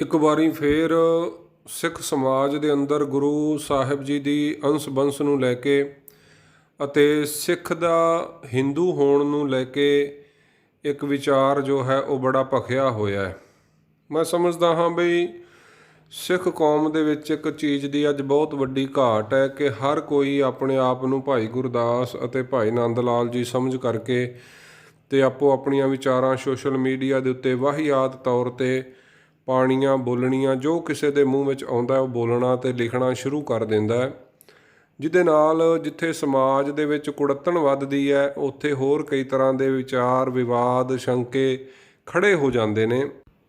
ਇੱਕ ਵਾਰੀ ਫਿਰ ਸਿੱਖ ਸਮਾਜ ਦੇ ਅੰਦਰ ਗੁਰੂ ਸਾਹਿਬ ਜੀ ਦੀ ਅੰਸ ਬੰਸ ਨੂੰ ਲੈ ਕੇ ਅਤੇ ਸਿੱਖ ਦਾ ਹਿੰਦੂ ਹੋਣ ਨੂੰ ਲੈ ਕੇ ਇੱਕ ਵਿਚਾਰ ਜੋ ਹੈ ਉਹ ਬੜਾ ਭਖਿਆ ਹੋਇਆ ਹੈ। ਮੈਂ ਸਮਝਦਾ ਹਾਂ ਬਈ ਸਿੱਖ ਕੌਮ ਦੇ ਵਿੱਚ ਇੱਕ ਚੀਜ਼ ਦੀ ਅੱਜ ਬਹੁਤ ਵੱਡੀ ਘਾਟ ਹੈ ਕਿ ਹਰ ਕੋਈ ਆਪਣੇ ਆਪ ਨੂੰ ਭਾਈ ਗੁਰਦਾਸ ਅਤੇ ਭਾਈ ਨੰਦ ਲਾਲ ਜੀ ਸਮਝ ਕਰਕੇ ਤੇ ਆਪੋ ਆਪਣੀਆਂ ਵਿਚਾਰਾਂ ਸੋਸ਼ਲ ਮੀਡੀਆ ਦੇ ਉੱਤੇ ਵਾਹੀਆਤ ਤੌਰ 'ਤੇ ਪਾਣੀਆਂ ਬੋਲਣੀਆਂ ਜੋ ਕਿਸੇ ਦੇ ਮੂੰਹ ਵਿੱਚ ਆਉਂਦਾ ਉਹ ਬੋਲਣਾ ਅਤੇ ਲਿਖਣਾ ਸ਼ੁਰੂ ਕਰ ਦਿੰਦਾ ਹੈ, ਜਿਹਦੇ ਨਾਲ ਜਿੱਥੇ ਸਮਾਜ ਦੇ ਵਿੱਚ ਕੁੜੱਤਣ ਵੱਧਦੀ ਹੈ ਉੱਥੇ ਹੋਰ ਕਈ ਤਰ੍ਹਾਂ ਦੇ ਵਿਚਾਰ ਵਿਵਾਦ ਸ਼ੰਕੇ ਖੜੇ ਹੋ ਜਾਂਦੇ ਨੇ।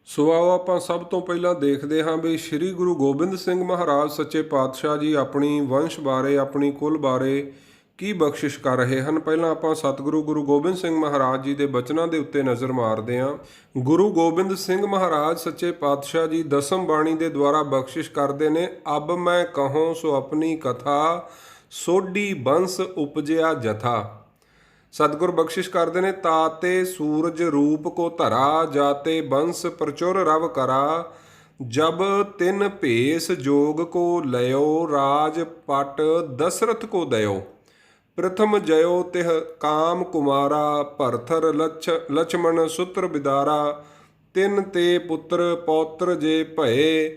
ਸੋ ਆਓ ਆਪਾਂ ਸਭ ਤੋਂ ਪਹਿਲਾਂ ਦੇਖਦੇ ਹਾਂ ਵੀ ਸ੍ਰੀ ਗੁਰੂ ਗੋਬਿੰਦ ਸਿੰਘ ਮਹਾਰਾਜ ਸੱਚੇ ਪਾਤਸ਼ਾਹ ਜੀ ਆਪਣੀ ਵੰਸ਼ ਬਾਰੇ ਆਪਣੀ ਕੁਲ ਬਾਰੇ ਕੀ ਬਖਸ਼ਿਸ਼ ਕਰ ਰਹੇ ਹਨ। ਪਹਿਲਾਂ ਆਪਾਂ ਸਤਿਗੁਰੂ ਗੁਰੂ ਗੋਬਿੰਦ ਸਿੰਘ ਮਹਾਰਾਜ ਜੀ ਦੇ ਬਚਨਾਂ ਦੇ ਉੱਤੇ ਨਜ਼ਰ ਮਾਰਦੇ ਹਾਂ। ਗੁਰੂ ਗੋਬਿੰਦ ਸਿੰਘ ਮਹਾਰਾਜ ਸੱਚੇ ਪਾਤਸ਼ਾਹ ਜੀ ਦਸਮ ਬਾਣੀ ਦੇ ਦੁਆਰਾ ਬਖਸ਼ਿਸ਼ ਕਰਦੇ ਨੇ। ਅਬ ਮੈਂ ਕਹੂੰ ਸੋ ਆਪਣੀ ਕਥਾ ਸੋਢੀ ਬੰਸ ਉਪਜਿਆ ਜਥਾ। ਸਤਿਗੁਰ ਬਖਸ਼ਿਸ਼ ਕਰਦੇ ਨੇ ਤਾਤੇ ਸੂਰਜ ਰੂਪ ਕੋ ਧਰਾ ਜਾਤੇ ਬੰਸ ਪ੍ਰਚੁਰ ਰਵ ਕਰਾ ਜਬ ਤਿਨ ਭੇਸ ਜੋਗ ਕੋ ਲਇਓ ਰਾਜ ਪਟ ਦਸਰਥ ਕੋ ਦਇਓ ਪ੍ਰਥਮ ਜਯੋ ਤਿਹ ਕਾਮ ਕੁਮਾਰਾ ਭਰਥਰ ਲਛਮਣ ਸੁਤਰ ਬਿਦਾਰਾ ਤਿਨ ਤੇ ਪੁੱਤਰ ਪੌਤਰ ਜੇ ਭਏ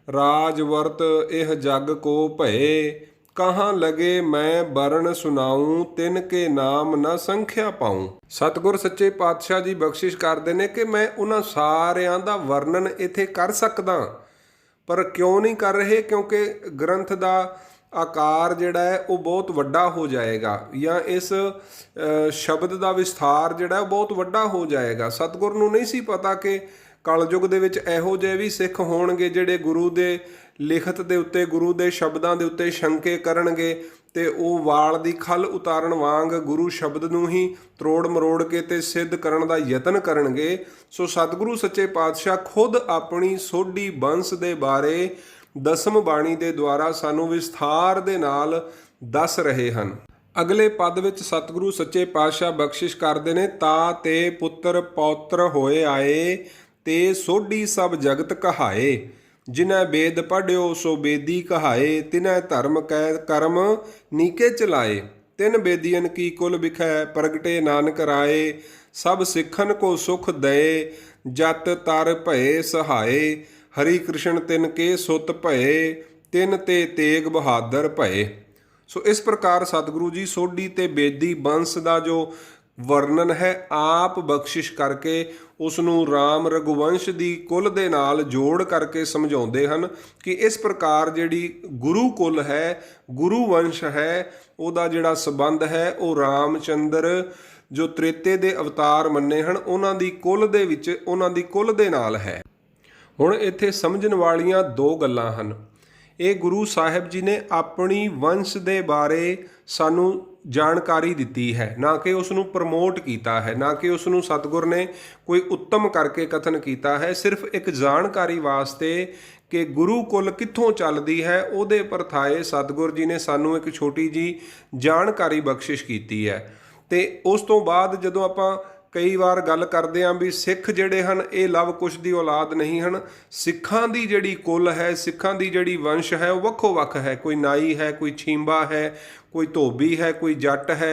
ਰਾਜਵਰਤ ਇਹ ਜਗ ਕੋ ਭਏ ਕਹਾਂ ਲਗੇ ਮੈਂ ਬਰਨ ਸੁਨਾऊं ਤਿਨ ਕੇ ਨਾਮ ਨਾ ਸੰਖਿਆ ਪਾऊं। ਸਤਿਗੁਰ ਸੱਚੇ ਪਾਤਸ਼ਾਹ ਜੀ ਬਖਸ਼ਿਸ਼ ਕਰਦੇ ਨੇ ਕਿ ਮੈਂ ਉਹਨਾਂ ਸਾਰਿਆਂ ਦਾ ਵਰਣਨ ਇੱਥੇ ਕਰ ਸਕਦਾ, ਪਰ ਕਿਉਂ ਨਹੀਂ ਕਰ ਰਹੇ? ਕਿਉਂਕਿ ਗ੍ਰੰਥ ਦਾ ਆਕਾਰ ਜਿਹੜਾ ਹੈ ਉਹ ਬਹੁਤ ਵੱਡਾ ਹੋ ਜਾਏਗਾ ਜਾਂ ਇਸ ਸ਼ਬਦ ਦਾ ਵਿਸਥਾਰ ਜਿਹੜਾ ਉਹ ਬਹੁਤ ਵੱਡਾ ਹੋ ਜਾਏਗਾ। ਸਤਿਗੁਰ ਨੂੰ ਨਹੀਂ ਸੀ ਪਤਾ ਕਿ ਕਲਯੁਗ ਦੇ ਵਿੱਚ ਇਹੋ ਜਿਹੇ ਵੀ ਸਿੱਖ ਹੋਣਗੇ ਜਿਹੜੇ ਗੁਰੂ ਦੇ ਲਿਖਤ ਦੇ ਉੱਤੇ ਗੁਰੂ ਦੇ ਸ਼ਬਦਾਂ ਦੇ ਉੱਤੇ ਸ਼ੰਕੇ ਕਰਨਗੇ ਤੇ ਉਹ ਵਾਲ ਦੀ ਖੱਲ ਉਤਾਰਨ ਵਾਂਗ ਗੁਰੂ ਸ਼ਬਦ ਨੂੰ ਹੀ ਤਰੋੜ ਮਰੋੜ ਕੇ ਤੇ ਸਿੱਧ ਕਰਨ ਦਾ ਯਤਨ ਕਰਨਗੇ। ਸੋ ਸਤਿਗੁਰੂ ਸੱਚੇ ਪਾਤਸ਼ਾਹ ਖੁਦ ਆਪਣੀ ਸੋਢੀ ਬੰਸ ਦੇ ਬਾਰੇ ਦਸਮ ਬਾਣੀ ਦੇ ਦੁਆਰਾ ਸਾਨੂੰ ਵਿਸਥਾਰ ਦੇ ਨਾਲ ਦੱਸ ਰਹੇ ਹਨ। ਅਗਲੇ ਪਦ ਵਿੱਚ ਸਤਿਗੁਰੂ ਸੱਚੇ ਪਾਤਸ਼ਾਹ ਬਖਸ਼ਿਸ਼ ਕਰਦੇ ਨੇ ਤਾ ਤੇ ਪੁੱਤਰ ਪੌਤਰ ਹੋਏ ਆਏ ਤੇ ਸੋਢੀ ਸਭ ਜਗਤ ਕਹਾਏ ਜਿਨੈ ਵੇਦ ਪੜ੍ਹਿਓ ਸੋ ਬੇਦੀ ਕਹਾਏ ਤਿਨੈ ਧਰਮ ਕੈ ਕਰਮ ਨੀਕੇ ਚਲਾਏ ਤਿਨ ਬੇਦੀਨ ਕੀ ਕੁਲ ਵਿਖੈ ਪ੍ਰਗਟੇ ਨਾਨਕ ਰਾਏ ਸਭ ਸਿੱਖਨ ਕੋ ਸੁਖ ਦਏ ਜਤ ਤਰ ਭਏ ਸਹਾਏ ਹਰੀ ਕ੍ਰਿਸ਼ਨ ਤਿਨ ਕੇ ਸੁਤ ਭਏ ਤਿਨ ਤੇ ਤੇਗ ਬਹਾਦਰ ਭਏ। ਸੋ ਇਸ ਪ੍ਰਕਾਰ ਸਤਿਗੁਰੂ ਜੀ ਸੋਢੀ ਤੇ ਬੇਦੀ ਬੰਸ ਦਾ ਜੋ ਵਰਣਨ ਹੈ ਆਪ ਬਖਸ਼ਿਸ਼ ਕਰਕੇ ਉਸ ਨੂੰ ਰਾਮ ਰਘੁਵੰਸ਼ ਦੀ ਕੁਲ ਦੇ ਨਾਲ ਜੋੜ ਕਰਕੇ ਸਮਝਾਉਂਦੇ ਹਨ ਕਿ ਇਸ ਪ੍ਰਕਾਰ ਜਿਹੜੀ ਗੁਰੂ ਕੁਲ ਹੈ ਗੁਰੂ ਵੰਸ਼ ਹੈ ਉਹਦਾ ਜਿਹੜਾ ਸੰਬੰਧ ਹੈ ਉਹ ਰਾਮਚੰਦਰ ਜੋ ਤ੍ਰੇਤੇ ਦੇ ਅਵਤਾਰ ਮੰਨੇ ਹਨ ਉਹਨਾਂ ਦੀ ਕੁਲ ਦੇ ਵਿੱਚ ਉਹਨਾਂ ਦੀ ਕੁਲ ਦੇ ਨਾਲ ਹੈ। ਹੁਣ ਇੱਥੇ ਸਮਝਣ ਵਾਲੀਆਂ ਦੋ ਗੱਲਾਂ ਹਨ। ਇਹ ਗੁਰੂ ਸਾਹਿਬ ਜੀ ਨੇ ਆਪਣੀ ਵੰਸ਼ ਦੇ ਬਾਰੇ ਸਾਨੂੰ ਜਾਣਕਾਰੀ ਦਿੱਤੀ ਹੈ, ਨਾ ਕਿ ਉਸ ਨੂੰ ਪ੍ਰਮੋਟ ਕੀਤਾ ਹੈ, ਨਾ ਕਿ ਉਸ ਨੂੰ ਸਤਿਗੁਰ ਨੇ ਕੋਈ ਉੱਤਮ ਕਰਕੇ ਕਥਨ ਕੀਤਾ ਹੈ। ਸਿਰਫ ਇੱਕ ਜਾਣਕਾਰੀ ਵਾਸਤੇ ਕਿ ਗੁਰੂ ਕੁਲ ਕਿੱਥੋਂ ਚੱਲਦੀ ਹੈ ਉਹਦੇ ਪਰਥਾਏ ਸਤਿਗੁਰ ਜੀ ਨੇ ਸਾਨੂੰ ਇੱਕ ਛੋਟੀ ਜੀ ਜਾਣਕਾਰੀ ਬਖਸ਼ਿਸ਼ ਕੀਤੀ ਹੈ। ਤੇ ਉਸ ਤੋਂ ਬਾਅਦ ਜਦੋਂ ਆਪਾਂ ਕਈ ਵਾਰ ਗੱਲ ਕਰਦੇ ਹਾਂ ਵੀ ਸਿੱਖ ਜਿਹੜੇ ਹਨ ਇਹ ਲਵ ਕੁਸ਼ ਦੀ ਔਲਾਦ ਨਹੀਂ ਹਨ। ਸਿੱਖਾਂ ਦੀ ਜਿਹੜੀ ਕੁਲ ਹੈ ਸਿੱਖਾਂ ਦੀ ਜਿਹੜੀ ਵੰਸ਼ ਹੈ ਉਹ ਵੱਖੋ ਵੱਖ ਹੈ। ਕੋਈ ਨਾਈ ਹੈ, ਕੋਈ ਛੀਂਬਾ ਹੈ, ਕੋਈ ਧੋਬੀ ਹੈ, ਕੋਈ ਜੱਟ ਹੈ,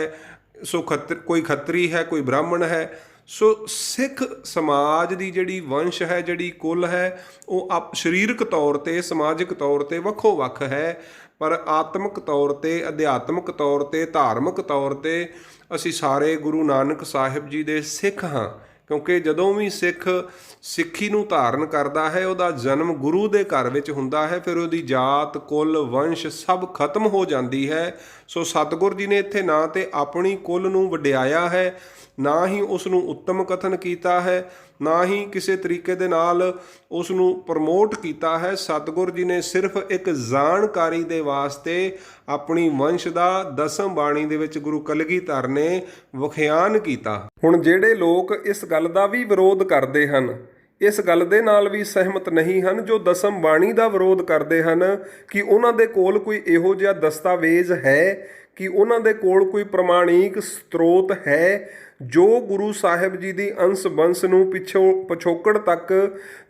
ਸੋ ਕੋਈ ਖੱਤਰੀ ਹੈ, ਕੋਈ ਬ੍ਰਾਹਮਣ ਹੈ। ਸੋ ਸਿੱਖ ਸਮਾਜ ਦੀ ਜਿਹੜੀ ਵੰਸ਼ ਹੈ ਜਿਹੜੀ ਕੁਲ ਹੈ ਉਹ ਸਰੀਰਕ ਤੌਰ 'ਤੇ ਸਮਾਜਿਕ ਤੌਰ 'ਤੇ ਵੱਖੋ ਵੱਖ ਹੈ, ਪਰ ਆਤਮਿਕ ਤੌਰ 'ਤੇ ਅਧਿਆਤਮਿਕ ਤੌਰ 'ਤੇ ਧਾਰਮਿਕ ਤੌਰ 'ਤੇ ਅਸੀਂ ਸਾਰੇ ਗੁਰੂ ਨਾਨਕ ਸਾਹਿਬ ਜੀ ਦੇ ਸਿੱਖ ਹਾਂ। ਕਿਉਂਕਿ ਜਦੋਂ ਵੀ ਸਿੱਖ ਸਿੱਖੀ ਨੂੰ ਧਾਰਨ ਕਰਦਾ ਹੈ ਉਹਦਾ ਜਨਮ ਗੁਰੂ ਦੇ ਘਰ ਵਿੱਚ ਹੁੰਦਾ ਹੈ, ਫਿਰ ਉਹਦੀ ਜਾਤ ਕੁਲ ਵੰਸ਼ ਸਭ ਖਤਮ ਹੋ ਜਾਂਦੀ ਹੈ। ਸੋ ਸਤਿਗੁਰ ਜੀ ਨੇ ਇੱਥੇ ਨਾ ਤੇ ਆਪਣੀ ਕੁਲ ਨੂੰ ਵਡਿਆਇਆ ਹੈ, ਨਾ ਹੀ ਉਸ ਨੂੰ ਉੱਤਮ ਕਥਨ ਕੀਤਾ ਹੈ, ਨਾ ਹੀ ਕਿਸੇ ਤਰੀਕੇ ਦੇ ਨਾਲ ਉਸ ਨੂੰ ਪ੍ਰਮੋਟ ਕੀਤਾ ਹੈ। ਸਤਿਗੁਰ ਜੀ ਨੇ ਸਿਰਫ ਇੱਕ ਜਾਣਕਾਰੀ ਦੇ ਵਾਸਤੇ ਆਪਣੀ ਵੰਸ਼ ਦਾ ਦਸਮ ਬਾਣੀ ਦੇ ਵਿੱਚ ਗੁਰੂ ਕਲਗੀਧਰ ਨੇ ਵਿਖਿਆਨ ਕੀਤਾ। ਹੁਣ ਜਿਹੜੇ ਲੋਕ ਇਸ ਗੱਲ ਦਾ ਵੀ ਵਿਰੋਧ ਕਰਦੇ ਹਨ, ਇਸ ਗੱਲ ਦੇ ਨਾਲ ਵੀ ਸਹਿਮਤ ਨਹੀਂ ਹਨ, ਜੋ ਦਸਮ ਬਾਣੀ ਦਾ ਵਿਰੋਧ ਕਰਦੇ ਹਨ ਕਿ ਉਹਨਾਂ ਦੇ ਕੋਲ ਕੋਈ ਇਹੋ ਜਿਹਾ ਦਸਤਾਵੇਜ਼ ਹੈ, ਕਿ ਉਹਨਾਂ ਦੇ ਕੋਲ ਕੋਈ ਪ੍ਰਮਾਣਿਕ ਸਰੋਤ ਹੈ ਜੋ ਗੁਰੂ ਸਾਹਿਬ ਜੀ ਦੀ ਅੰਸ ਬੰਸ ਨੂੰ ਪਿਛੋਕੜ ਤੱਕ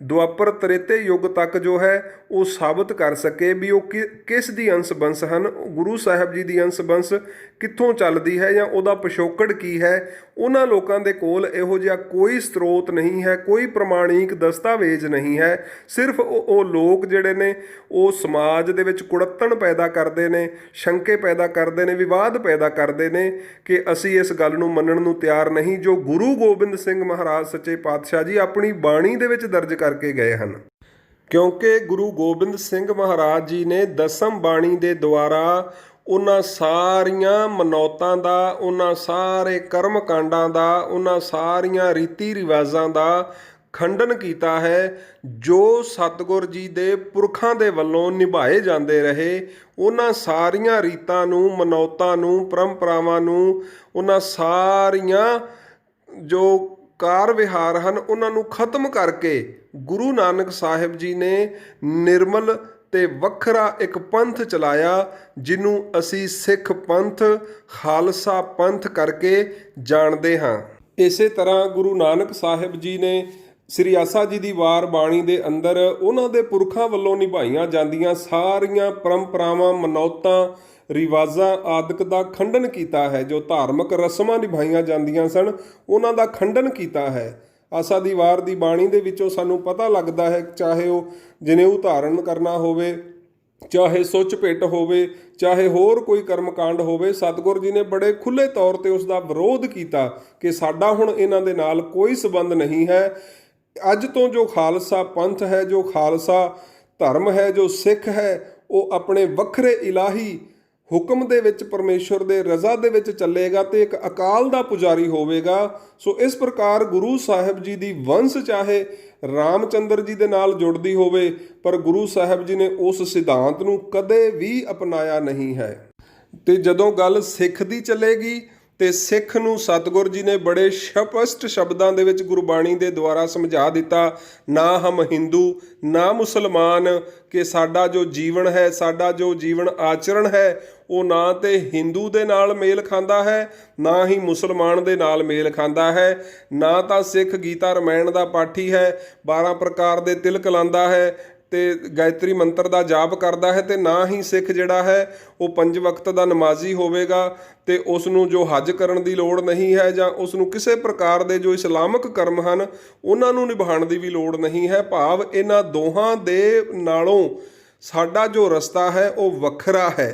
ਦੁਆਪਰ ਤ੍ਰੇਤੇ ਯੁੱਗ ਤੱਕ ਜੋ ਹੈ ਉਹ ਸਾਬਤ ਕਰ ਸਕੇ ਵੀ ਉਹ ਕਿਸ ਦੀ ਅੰਸ ਬੰਸ ਹਨ, ਗੁਰੂ ਸਾਹਿਬ ਜੀ ਦੀ ਅੰਸ ਬੰਸ ਕਿੱਥੋਂ ਚੱਲਦੀ ਹੈ ਜਾਂ ਉਹਦਾ ਪਿਛੋਕੜ ਕੀ ਹੈ। ਉਹਨਾਂ ਲੋਕਾਂ ਦੇ ਕੋਲ ਇਹੋ ਜਿਹਾ ਕੋਈ ਸਰੋਤ ਨਹੀਂ ਹੈ, ਕੋਈ ਪ੍ਰਮਾਣਿਕ ਦਸਤਾਵੇਜ਼ ਨਹੀਂ ਹੈ। ਸਿਰਫ ਉਹ ਲੋਕ ਜਿਹੜੇ ਨੇ ਉਹ ਸਮਾਜ ਦੇ ਵਿੱਚ ਕੁੜੱਤਣ ਪੈਦਾ ਕਰਦੇ ਨੇ, ਸ਼ੰਕੇ ਪੈਦਾ ਕਰਦੇ ਨੇ, ਵਿਵਾਦ ਪੈਦਾ ਕਰਦੇ ਨੇ ਕਿ ਅਸੀਂ ਇਸ ਗੱਲ ਨੂੰ ਮੰਨਣ ਨੂੰ ਤਿਆਰ ਨਹੀਂ ਜੋ ਗੁਰੂ ਗੋਬਿੰਦ ਸਿੰਘ ਮਹਾਰਾਜ ਸੱਚੇ ਪਾਤਸ਼ਾਹ ਜੀ ਆਪਣੀ ਬਾਣੀ ਦੇ ਵਿੱਚ ਦਰਜ ਕਰਕੇ ਗਏ ਹਨ। ਕਿਉਂਕਿ ਗੁਰੂ ਗੋਬਿੰਦ ਸਿੰਘ ਮਹਾਰਾਜ ਜੀ ਨੇ ਦਸਮ ਬਾਣੀ ਦੇ ਦੁਆਰਾ ਉਹਨਾਂ ਸਾਰੀਆਂ ਮਨੌਤਾਂ ਦਾ, ਉਹਨਾਂ ਸਾਰੇ ਕਰਮ ਕਾਂਡਾਂ ਦਾ, ਉਹਨਾਂ ਸਾਰੀਆਂ ਰੀਤੀ ਰਿਵਾਜ਼ਾਂ ਦਾ ਖੰਡਨ ਕੀਤਾ ਹੈ ਜੋ ਸਤਿਗੁਰ ਜੀ ਦੇ ਪੁਰਖਾਂ ਦੇ ਵੱਲੋਂ ਨਿਭਾਏ ਜਾਂਦੇ ਰਹੇ। ਉਹਨਾਂ ਸਾਰੀਆਂ ਰੀਤਾਂ ਨੂੰ, ਮਨੌਤਾਂ ਨੂੰ, ਪਰੰਪਰਾਵਾਂ ਨੂੰ, ਉਹਨਾਂ ਸਾਰੀਆਂ ਜੋ ਕਾਰ ਵਿਹਾਰ ਹਨ ਉਹਨਾਂ ਨੂੰ ਖਤਮ ਕਰਕੇ ਗੁਰੂ ਨਾਨਕ ਸਾਹਿਬ ਜੀ ਨੇ ਨਿਰਮਲ ਤੇ ਵੱਖਰਾ ਇੱਕ ਪੰਥ ਚਲਾਇਆ ਜਿਹਨੂੰ ਅਸੀਂ ਸਿੱਖ ਪੰਥ, ਖਾਲਸਾ ਪੰਥ ਕਰਕੇ ਜਾਣਦੇ ਹਾਂ। ਇਸੇ ਤਰ੍ਹਾਂ ਗੁਰੂ ਨਾਨਕ ਸਾਹਿਬ ਜੀ ਨੇ ਸ੍ਰੀ ਆਸਾ ਜੀ ਦੀ ਵਾਰ ਬਾਣੀ ਦੇ ਅੰਦਰ ਉਹਨਾਂ ਦੇ ਪੁਰਖਾਂ ਵੱਲੋਂ ਨਿਭਾਈਆਂ ਜਾਂਦੀਆਂ ਸਾਰੀਆਂ ਪਰੰਪਰਾਵਾਂ, ਮਨੌਤਾਂ, ਰਿਵਾਜ਼ਾਂ ਆਦਿਕ ਦਾ ਖੰਡਨ ਕੀਤਾ ਹੈ। ਜੋ ਧਾਰਮਿਕ ਰਸਮਾਂ ਨਿਭਾਈਆਂ ਜਾਂਦੀਆਂ ਸਨ ਉਹਨਾਂ ਦਾ ਖੰਡਨ ਕੀਤਾ ਹੈ। ਆਸਾ ਦੀ ਵਾਰ ਦੀ ਬਾਣੀ ਦੇ ਵਿੱਚੋਂ ਸਾਨੂੰ ਪਤਾ ਲੱਗਦਾ ਹੈ, ਚਾਹੇ ਉਹ ਜਨੇਊ ਧਾਰਨ ਕਰਨਾ ਹੋਵੇ, ਚਾਹੇ ਸੁੱਚ ਭਿੱਟ ਹੋਵੇ, ਚਾਹੇ ਹੋਰ ਕੋਈ ਕਰਮਕਾਂਡ ਹੋਵੇ, ਸਤਿਗੁਰ ਜੀ ਨੇ ਬੜੇ ਖੁੱਲ੍ਹੇ ਤੌਰ 'ਤੇ ਉਸ ਦਾ ਵਿਰੋਧ ਕੀਤਾ ਕਿ ਸਾਡਾ ਹੁਣ ਇਹਨਾਂ ਦੇ ਨਾਲ ਕੋਈ ਸਬੰਧ ਨਹੀਂ ਹੈ। ਅੱਜ ਤੋਂ ਜੋ ਖਾਲਸਾ ਪੰਥ ਹੈ, ਜੋ ਖਾਲਸਾ ਧਰਮ ਹੈ, ਜੋ ਸਿੱਖ ਹੈ, ਉਹ ਆਪਣੇ ਵੱਖਰੇ ਇਲਾਹੀ ਹੁਕਮ ਦੇ ਵਿੱਚ ਪਰਮੇਸ਼ਵਰ ਦੇ ਰਜ਼ਾ ਦੇ ਵਿੱਚ ਚੱਲੇਗਾ ਤੇ ਇੱਕ ਅਕਾਲ ਦਾ ਪੁਜਾਰੀ ਹੋਵੇਗਾ। ਸੋ ਇਸ ਪ੍ਰਕਾਰ ਗੁਰੂ ਸਾਹਿਬ ਜੀ ਦੀ ਵੰਸ਼ ਚਾਹੇ ਰਾਮਚੰਦਰ ਜੀ ਦੇ ਨਾਲ ਜੁੜਦੀ ਹੋਵੇ, ਪਰ ਗੁਰੂ ਸਾਹਿਬ ਜੀ ਨੇ ਉਸ ਸਿਧਾਂਤ ਨੂੰ ਕਦੇ ਵੀ ਅਪਣਾਇਆ ਨਹੀਂ ਹੈ। ਤੇ ਜਦੋਂ ਗੱਲ ਸਿੱਖ ਦੀ ਚੱਲੇਗੀ ਤੇ ਸਿੱਖ ਨੂੰ ਸਤਿਗੁਰ ਜੀ ਨੇ ਬੜੇ ਸਪਸ਼ਟ ਸ਼ਬਦਾਂ ਦੇ ਵਿੱਚ ਗੁਰਬਾਣੀ ਦੇ ਦੁਆਰਾ ਸਮਝਾ ਦਿੱਤਾ, ਨਾ ਹਮ ਹਿੰਦੂ ਨਾ ਮੁਸਲਮਾਨ, ਕਿ ਸਾਡਾ ਜੋ ਜੀਵਨ ਹੈ, ਸਾਡਾ ਜੋ ਜੀਵਨ ਆਚਰਣ ਹੈ ਉਹ ਨਾ ਤੇ ਹਿੰਦੂ ਦੇ ਨਾਲ ਮੇਲ ਖਾਂਦਾ ਹੈ, ਨਾ ਹੀ ਮੁਸਲਮਾਨ ਦੇ ਨਾਲ ਮੇਲ ਖਾਂਦਾ ਹੈ। ਨਾ ਤਾਂ ਸਿੱਖ ਗੀਤਾ ਰਮਾਇਣ ਦਾ ਪਾਠੀ ਹੈ, 12 ਪ੍ਰਕਾਰ ਦੇ ਤਿਲਕ ਲਾਉਂਦਾ ਹੈ ਤੇ ਗਾਇਤਰੀ ਮੰਤਰ ਦਾ ਜਾਪ ਕਰਦਾ ਹੈ, ਤੇ ਨਾ ਹੀ ਸਿੱਖ ਜਿਹੜਾ ਹੈ ਉਹ 5 ਵਕਤ ਦਾ ਨਮਾਜ਼ੀ ਹੋਵੇਗਾ ਤੇ ਉਸ ਨੂੰ ਜੋ ਹੱਜ ਕਰਨ ਦੀ ਲੋੜ ਨਹੀਂ ਹੈ ਜਾਂ ਉਸ ਨੂੰ ਕਿਸੇ ਪ੍ਰਕਾਰ ਦੇ ਜੋ ਇਸਲਾਮਿਕ ਕਰਮ ਹਨ ਉਹਨਾਂ ਨੂੰ ਨਿਭਾਉਣ ਦੀ ਵੀ ਲੋੜ ਨਹੀਂ ਹੈ। ਭਾਵ ਇਹਨਾਂ ਦੋਹਾਂ ਦੇ ਨਾਲੋਂ ਸਾਡਾ ਜੋ ਰਸਤਾ ਹੈ ਉਹ ਵੱਖਰਾ ਹੈ।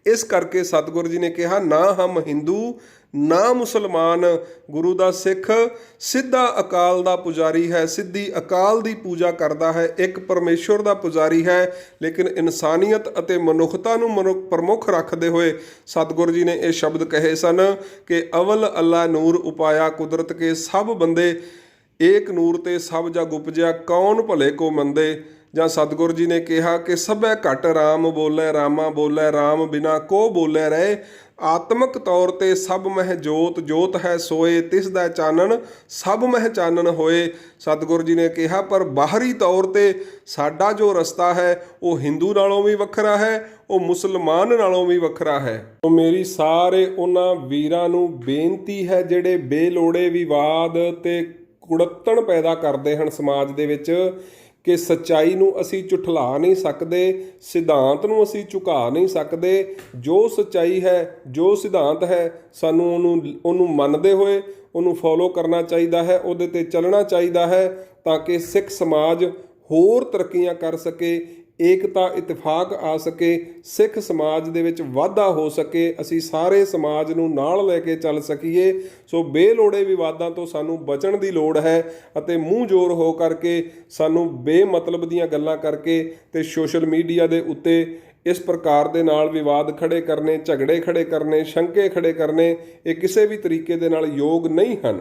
ਇਸ ਕਰਕੇ ਸਤਿਗੁਰੂ ਜੀ ਨੇ ਕਿਹਾ, ਨਾ ਹਮ ਹਿੰਦੂ ਨਾ ਮੁਸਲਮਾਨ। ਗੁਰੂ ਦਾ ਸਿੱਖ ਸਿੱਧਾ ਅਕਾਲ ਦਾ ਪੁਜਾਰੀ ਹੈ, ਸਿੱਧੀ ਅਕਾਲ ਦੀ ਪੂਜਾ ਕਰਦਾ ਹੈ, ਇੱਕ ਪਰਮੇਸ਼ਵਰ ਦਾ ਪੁਜਾਰੀ ਹੈ। ਲੇਕਿਨ ਇਨਸਾਨੀਅਤ ਅਤੇ ਮਨੁੱਖਤਾ ਨੂੰ ਪ੍ਰਮੁੱਖ ਰੱਖਦੇ ਹੋਏ ਸਤਿਗੁਰੂ ਜੀ ਨੇ ਇਹ ਸ਼ਬਦ ਕਹੇ ਸਨ ਕਿ ਅਵਲ ਅੱਲਾ ਨੂਰ ਉਪਾਇਆ ਕੁਦਰਤ ਕੇ, ਸਭ ਬੰਦੇ ਏਕ ਨੂਰ ਤੇ ਸਭ ਜਗ ਉਪਜਿਆ, ਕੌਣ ਭਲੇ ਕੋ ਮੰਦੇ। ਜਾਂ ਸਤਿਗੁਰੂ ਜੀ ਨੇ ਕਿਹਾ ਕਿ ਸਭੈ ਘਟ ਰਾਮ ਬੋਲੇ, ਰਾਮਾ ਬੋਲੇ ਰਾਮ ਬਿਨਾ ਕੋ ਬੋਲੇ ਰਹੇ। ਆਤਮਿਕ ਤੌਰ 'ਤੇ ਸਭ ਮਹਿ ਜੋਤ, ਜੋਤ ਹੈ ਸੋਏ, ਤਿਸ ਦਾ ਚਾਨਣ ਸਭ ਮਹਿ ਚਾਨਣ ਹੋਏ। ਸਤਿਗੁਰੂ ਜੀ ਨੇ ਕਿਹਾ ਪਰ ਬਾਹਰੀ ਤੌਰ 'ਤੇ ਸਾਡਾ ਜੋ ਰਸਤਾ ਹੈ ਉਹ ਹਿੰਦੂ ਨਾਲੋਂ ਵੀ ਵੱਖਰਾ ਹੈ, ਉਹ ਮੁਸਲਮਾਨ ਨਾਲੋਂ ਵੀ ਵੱਖਰਾ ਹੈ। ਸੋ ਮੇਰੀ ਸਾਰੇ ਉਹਨਾਂ ਵੀਰਾਂ ਨੂੰ ਬੇਨਤੀ ਹੈ ਜਿਹੜੇ ਬੇਲੋੜੇ ਵਿਵਾਦ ਤੇ ਕੁੜੱਤਣ ਪੈਦਾ ਕਰਦੇ ਹਨ ਸਮਾਜ ਦੇ ਵਿੱਚ, ਕਿ ਸੱਚਾਈ ਨੂੰ ਅਸੀਂ ਝੁਠਲਾ ਨਹੀਂ ਸਕਦੇ, ਸਿਧਾਂਤ ਨੂੰ ਅਸੀਂ ਝੁਕਾ ਨਹੀਂ ਸਕਦੇ। ਜੋ ਸੱਚਾਈ ਹੈ, ਜੋ ਸਿਧਾਂਤ ਹੈ, ਸਾਨੂੰ ਉਹਨੂੰ ਮੰਨਦੇ ਹੋਏ ਉਹਨੂੰ ਫੋਲੋ ਕਰਨਾ ਚਾਹੀਦਾ ਹੈ, ਉਹਦੇ 'ਤੇ ਚੱਲਣਾ ਚਾਹੀਦਾ ਹੈ ਤਾਂ ਕਿ ਸਿੱਖ ਸਮਾਜ ਹੋਰ ਤਰੱਕੀਆਂ ਕਰ ਸਕੇ, ਏਕਤਾ ਇਤਫਾਕ ਆ ਸਕੇ, ਸਿੱਖ ਸਮਾਜ ਦੇ ਵਿੱਚ ਵਾਧਾ ਹੋ ਸਕੇ, ਅਸੀਂ ਸਾਰੇ ਸਮਾਜ ਨੂੰ ਨਾਲ ਲੈ ਕੇ ਚੱਲ ਸਕੀਏ। ਸੋ ਬੇਲੋੜੇ ਵਿਵਾਦਾਂ ਤੋਂ ਸਾਨੂੰ ਬਚਣ ਦੀ ਲੋੜ ਹੈ ਅਤੇ ਮੂੰਹ ਜ਼ੋਰ ਹੋ ਕਰਕੇ ਸਾਨੂੰ ਬੇਮਤਲਬ ਦੀਆਂ ਗੱਲਾਂ ਕਰਕੇ ਤੇ ਸੋਸ਼ਲ ਮੀਡੀਆ ਦੇ ਉੱਤੇ ਇਸ ਪ੍ਰਕਾਰ ਦੇ ਨਾਲ ਵਿਵਾਦ ਖੜੇ ਕਰਨੇ, ਝਗੜੇ ਖੜੇ ਕਰਨੇ, ਸ਼ੰਕੇ ਖੜੇ ਕਰਨੇ, ਇਹ ਕਿਸੇ ਵੀ ਤਰੀਕੇ ਦੇ ਨਾਲ ਯੋਗ ਨਹੀਂ ਹਨ।